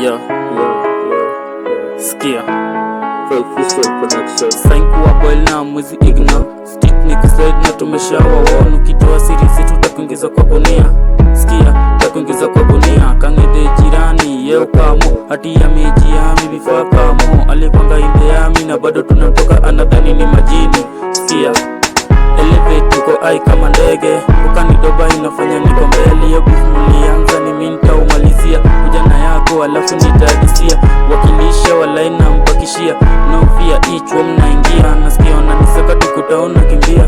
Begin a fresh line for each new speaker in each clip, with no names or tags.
Yeah. Skia Sainkuwa boil na mwezi igna Stick ni kuslide na tumeshawa won. Ukitoa siri zetu takuingiza kwa gunia. Skia, takuingiza kwa gunia. Kangede jirani, yeo kamo hati ya meji ya mibifaa kamo. Alikwanga inde ya mina bado tunatoka anadhani ni majini. Skia, elevate tuko ai kama ndege. Ukanidoba inafanya niko mbele. Yo beef mulianza ni minta umalizia. Ujana yako alafu nitadisia. Wakilisha walai na mpakishia. No fear each one mnaingia. Nasikia unanisaka tukutaona kimbia.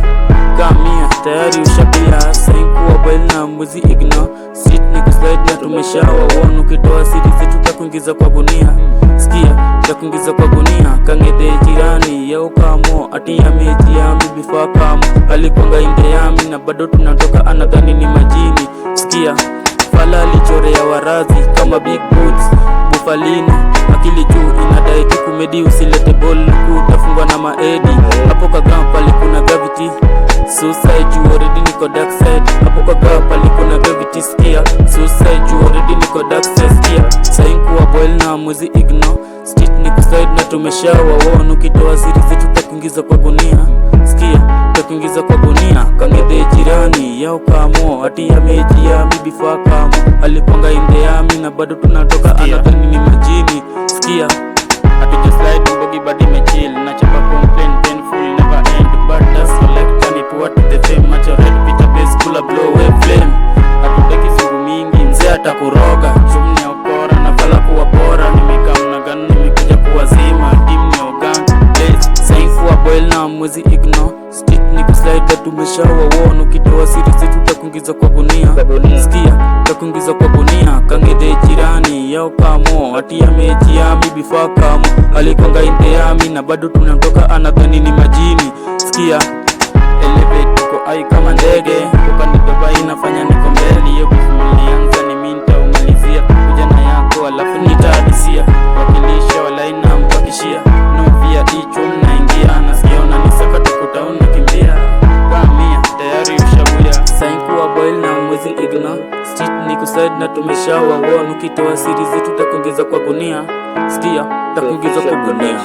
Kamia tayari ushabia. Sainkuwa boil na mwezi igna Sit ni kuslide na tumeshawa won. Ukitoa siri zetu takuingiza kwa gunia. Skia, takuingiza kwa gunia. Kangede jirani, yeo kamo ati ya meji ya mibifaa kamo. Alikwanga inde yami na bado tunatoka anadhani ni majini. Skia, fala alichorea warazi kama big boots bufalini. Akili juu inadai tukumedi usilete ball kutafungwa na maedi. Hapo kwa ground pali kuna gravity. Suicide juu already niko dark side. Hapo kwa ground pali kuna gravity. Skia, suicide juu already niko dark side. Skia, Sainkuwa boil na mwezi igno Street ni kuslide na tumeshawa won. Ukitoa siri zetu takuingiza kwa gunia. Skia, takuingiza kwa gunia. Kangede jirani, yao kamo hati ya meji ya mibifaa kamo. Alikwanga inde yami na bado tunatoka anadhani ni majini. Skia, hatuja slide mbogi badi mechill. Nachapa complain painful never end. But that's selector ni poor to the fame. Macho red pita base kula blow away flame. Hatutaki siku mingi mzee atakuroga. Chumni ya ukora na fala kuwa bora. Nimeka mnagano nimekuja kuwazima. Team ni ogang blaze. Sainkuwa boil na mwezi igno Stick ni kuslide na tumeshawa won. Ukitoa siri zetu takuingiza kwa gunia. Skia, takuingiza kwa gunia. Kangede jirani, yao kamo hati ya meji ya mibifaa kamo. Alikwanga inde yami na bado tunatoka anadhani ni majini. Skia, elevate tuko ai kama ndege. Ukanidoba inafanya niko mbele. Yo beef mulianza ni minta umalizia. Ujana yako alafu nitadisia. Wakilisha walai na mpakishia. No fear each one mnaingia. Nasikia unanisaka tukutaona kimbia. Kamia tayari ushabuya. Sainkuwa boil na mwezi igna Street ni kuslide na tumeshawa won. Ukitoa siri zetu takuingiza kwa gunia. Skia, takuingiza kwa gunia.